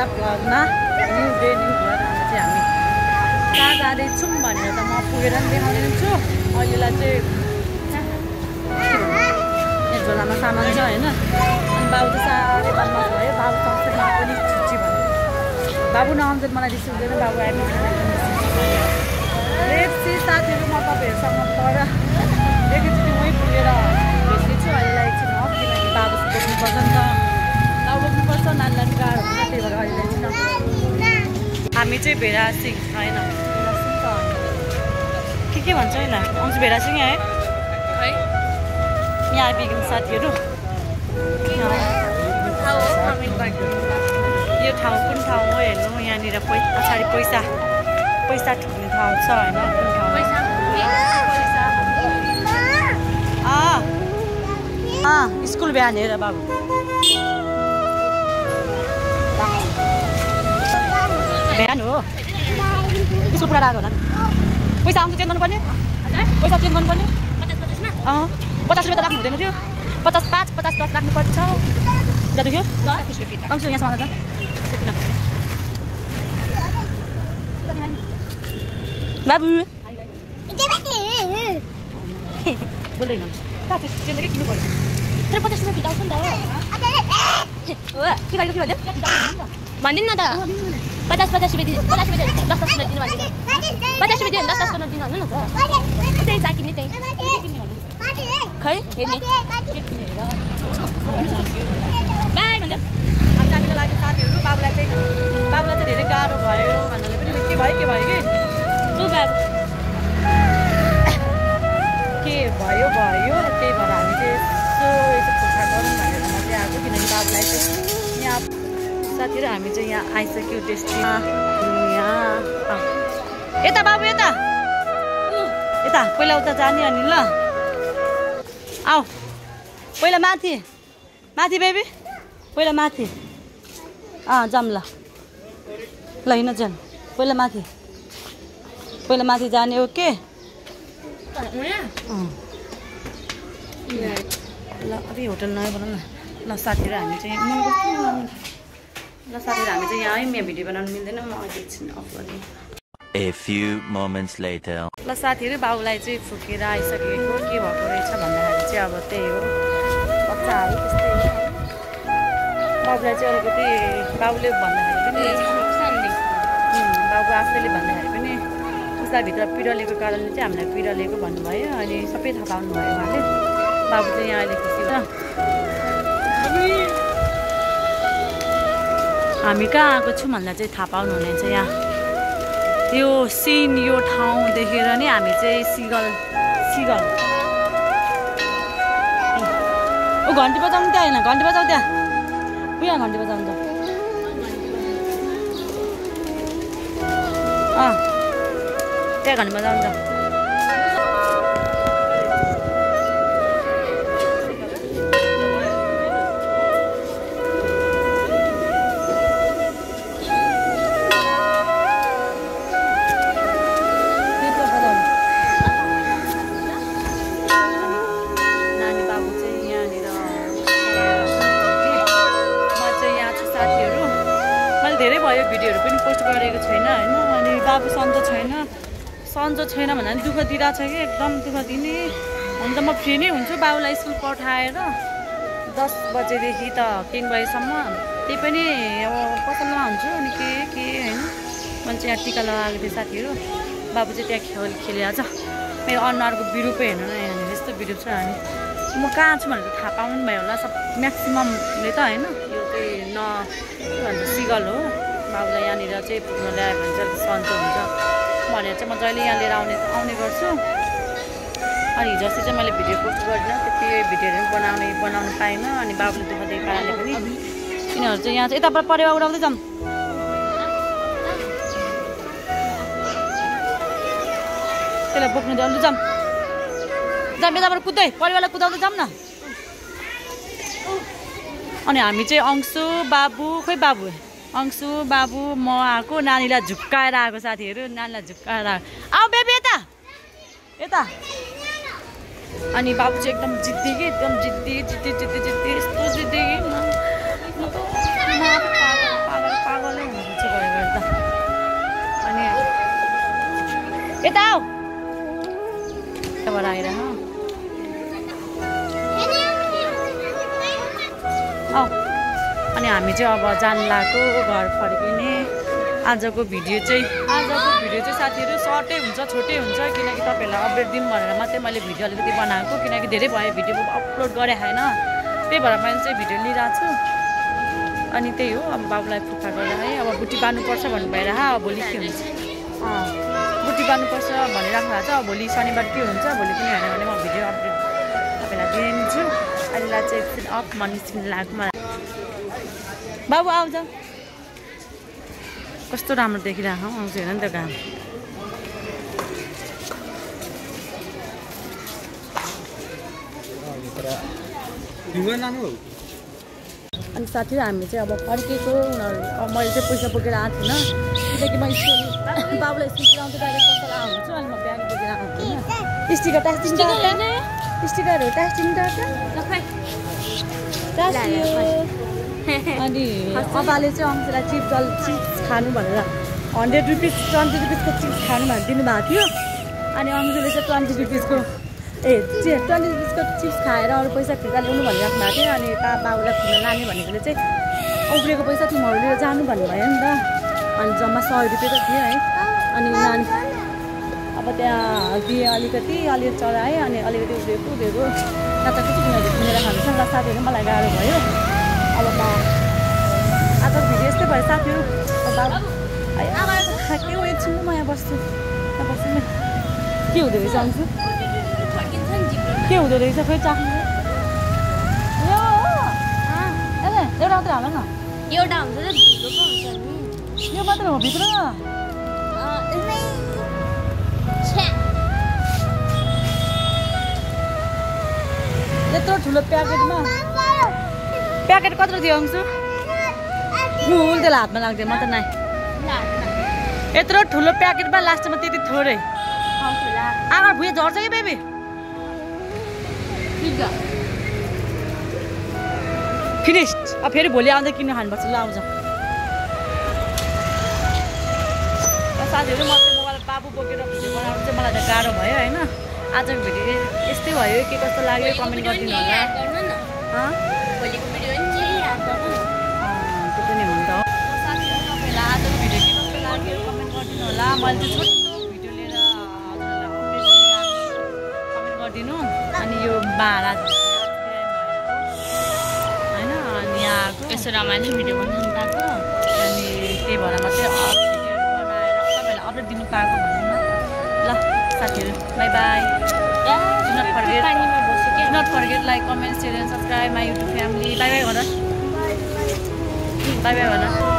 नयाँ भ्लगमा new day new भ्लगमा चाहिँ हामी कहाँ जाँदैछौँ भनेर त म पुगेर पनि देखाउने छु। अहिलेलाई चाहिँ यहाँ झोलामा सामान छ होइन। अनि बाबु त साह्रै बदमास भयो। बाबु सँगसँगै पनि छुच्ची भयो। बाबु नआउँछ मलाई रिस हुँदैन। बाबु आइपुग्छ लेप्सी साथीहरू म तपाईँहरूसँग पर एकैचोटि वहीँ पुगेर भेट्नेछु। अहिलेलाई एकछिन हो किनकि बाबु बोक्नुपर्छ नि त। नबोक्नुपर्छ नानीलाई पनि गाह्रो हुन्छ त्यही भएर अहिलेलाई चाहिँ हामी चाहिँ भेडासिङ होइन भेडासिङ त के भन्छ होइन आउँछ भेडासिङ है यहाँ आइपुग्यौँ साथीहरू। यो ठाउँ कुन ठाउँ हो हेर्नु यहाँनिर पछाडि पैसा ठुक्ने ठाउँ छ होइन कुन ठाउँ स्कुल बिहान हेर बाबु बिहान हो स्कुल पुरा आएको होला पैसा आउँछ चेन्ज गर्नुपर्ने पैसा चेन्ज गर्नुपर्ने 50 रुपियाँ त राख्नु हुँदैन थियो 50 10 राख्नुपर्छ जाँदैथ्यो आउँछु यहाँसम्म त बाबु बोल्दैन चेन्ज किन्नु पर्छ तर 50 रुपियाँ भित्र आउँछ नि त के भन्यो भनिदिनु न त 50 रुपियाँ 10 रुपियाँ 10 दिनु भन्नु 50 रुपियाँ 10 गर्न दिनु भन्नु न त त्यही साकिने त्यही खै हेर्ने बाई भन्दा हामीको लागि साथीहरू बाबुलाई चाहिँ धेरै गाह्रो भयो भन्नाले पनि के भयो कि के भयो त्यही भएर हामी चाहिँ यसो खुर्खा गरौँ भनेर म चाहिँ आएको किनकि बाबुलाई चाहिँ यहाँ साथीहरू हामी चाहिँ यहाँ आइसक्यो डेस्टिनी यहाँ यता बाबु यता पहिला उता जाने अनि ल आऊ पहिला माथि बेबी पहिला माथि जाऊँ ल हिँड जाऊँ पहिला माथि जाने ओके ल अभी होटल नयाँ बनाउँ न ल साथीहरू हामी चाहिँ यहाँ भिडियो बनाउनु मिल्दैन म एकछिन अफ गरेँ A few moments later. ल साथीहरू बाबुलाई चाहिँ फुकेर आइसकेको के भएको रहेछ भन्दाखेरि चाहिँ अब त्यही हो बच्चाहरू त्यस्तै हो बाबुलाई चाहिँ अलिकति बाबुले भन्दाखेरि पनि बाबु आफैले भन्दाखेरि पनि उसलाई भित्र पिडलेको कारणले चाहिँ हामीलाई पिडलेको भन्नुभयो अनि सबै थाहा पाउनुभयो उहाँले बाबु चाहिँ यहाँ अहिले खुसी छ हामी कहाँ आएको छौँ भन्दा चाहिँ थाहा पाउनुहुनेछ यहाँ यो सिन यो ठाउँ देखेर नि हामी चाहिँ सिगल घन्टी बजाउनु त्यहाँ होइन घन्टी बजाउ त्यहाँ उयो घन्टी बजाउनु त त्यहाँ घन्टी बजाउनु त धेरै भयो भिडियोहरू पनि पोस्ट गरेको छैन होइन अनि बाबु सन्चो छैन भन्दा पनि दुःख दिइरहेको छ कि एकदम दुःख दिने हुन त म फ्री नै हुन्छु बाबुलाई स्कुल पठाएर 10 बजेदेखि त 3 बजेसम्म त्यही पनि अब पसलमा हुन्छु अनि के होइन मैले चाहिँ यहाँ टिका लगाएको थिएँ साथीहरू बाबु चाहिँ त्यहाँ खेलिरहेको छ मेरो अनुहारको बिरुपै हेर्नु न यहाँनिर यस्तो बिरुप छ अनि म कहाँ छु भनेर थाहा पाउनु भयो होला सब म्याक्सिममले त होइन यो चाहिँ के भन्छ सिगल हो बाबुलाई यहाँनिर चाहिँ पुग्न ल्यायो भने चाहिँ सन्चो हुन्छ भनेर चाहिँ म जहिले यहाँ लिएर आउने गर्छु अनि हिजो अस्ति चाहिँ मैले भिडियो पोस्ट गरिनँ त्यति भिडियोहरू पनि बनाउनु पाइनँ अनि बाबुले दुःख दिएको कारणले पनि तिनीहरू चाहिँ यहाँ चाहिँ यताबाट परेवा उडाउँदै जाऊँ त्यसलाई बोक्नु जाउँ जाऊँ यताबाट कुद्दै परिवारलाई कुदाउँदै जाऊँ न अनि हामी चाहिँ अंशु बाबु अंशु बाबु म आएको नानीलाई झुक्काएर आएको साथीहरू नानीलाई झुक्काएर आऊ बेबी यता अनि बाबु चाहिँ एकदम जिद्दी कि एकदम जिद्दी यस्तो जिद्दी कि पागल यता आऊ यताबाट आएर अनि हामी चाहिँ अब जान लागेको घर फर्किने। आजको भिडियो चाहिँ साथीहरू सर्टै हुन्छ छोटै हुन्छ किनकि तपाईँहरूलाई अपडेट दिउँ भनेर मात्रै मैले भिडियो अलिकति बनाएको किनकि धेरै भयो भिडियो अपलोड गरेँ होइन त्यही भएर मैले चाहिँ भिडियो लिइरहेको छु। अनि त्यही हो अब बाबुलाई फुफा गरेर है अब बुटी बाँध्नुपर्छ भन्नु भएर अब भोलि के हुन्छ बुटी बाँध्नुपर्छ भनिराख्नु भएको छ। अब भोलि शनिबार के हुन्छ भोलि पनि होइन भने म भिडियो अपडेट तपाईँलाई दिन्छु। अहिलेलाई चाहिँ एकछिन अफ म निस्किनु लाग्नु मलाई। बाबु आउँछ कस्तो राम्रो देखिरहेको आउँछ हेर नि त घाम। अनि साथीहरू हामी चाहिँ अब फर्केको उनीहरू मैले चाहिँ पैसा बोकेर आएको थिइनँ किनकि म स्कुल बाबुलाई स्कुल पुऱ्याउँदै डाइरेक्ट पसल आउँछु अनि म ब्याग बोकेर आउँछु होइन। स्टिकर टास्टिङ स्टिकरहरू टास्टिङ अनि अबाले चाहिँ अङ्कलाई चिप्स खानु भनेर 100 रुपिस 20 रुपिसको चिप्स खानु भनेर दिनुभएको थियो। अनि अङ्कले चाहिँ 20 रुपिसको 20 रुपिसको चिप्स खाएर अरू पैसा फिर्ता ल्याउनु भनिराख्नु भएको थियो। अनि बाबुलाई खुल्ला लाने भनेकोले चाहिँ उब्रेको पैसा तिमीहरू लिएर जानु भन्नुभयो नि त। अनि जम्मा 100 रुपियाँ त थियो है। अनि नानी अब त्यहाँ दिएँ अलिकति चढाएँ अनि अलिकति उब्रेको कताकति तिनीहरू किनेर खानुपर्छ र साथीहरू मलाई गाह्रो भयो। अब म आजको भिडियो यस्तै भयो साथीहरू। बाबु के हो एकछिन म यहाँ बस्छु नि के हुँदो रहेछ अन्सु के हुँदो रहेछ खोइ चाख्नु एउटा मात्रै हाल न एउटा हुन्छ र ढिलो पो हुन्छ नि यो मात्र हो भित्र यत्रो ठुलो प्याकेटमा प्याकेट कत्रो थियो अंशु फुल त्यसलाई हातमा लाग्दैन म त नाइ यत्रो ठुलो प्याकेटमा लास्टमा त्यति थोरै आमा भुइँ झर्छ कि बेबी फिनिस्ड। अब फेरि भोलि आउँदा किन्नु खानुपर्छ ल आउँछ साथीहरू। म चाहिँ मोबाइल बाबु बोकेर भिडियो बनाउनु चाहिँ मलाई त गाह्रो भयो होइन। आजको भिडियो यस्तै भयो के कस्तो लाग्यो कमेन्ट गरिदिनु होला। त्यो पनि हुन्छ तपाईँलाई आजको भिडियो के कस्तो लाग्यो कमेन्ट गरिदिनु होला। मैले चाहिँ छोटो भिडियो लिएर कमेन्ट गरिदिनु। अनि यो भाडा होइन अनि यहाँको यसो रमाइलो भिडियो बनाउनु पाएको अनि त्यही भएर मात्रै भिडियोहरू बनाएर तपाईँहरूलाई अपडेट दिनु पाएको भन्नु न ल साथीहरू। By by. Do not forget like, comment, share and subscribe my YouTube family. Bye bye भन।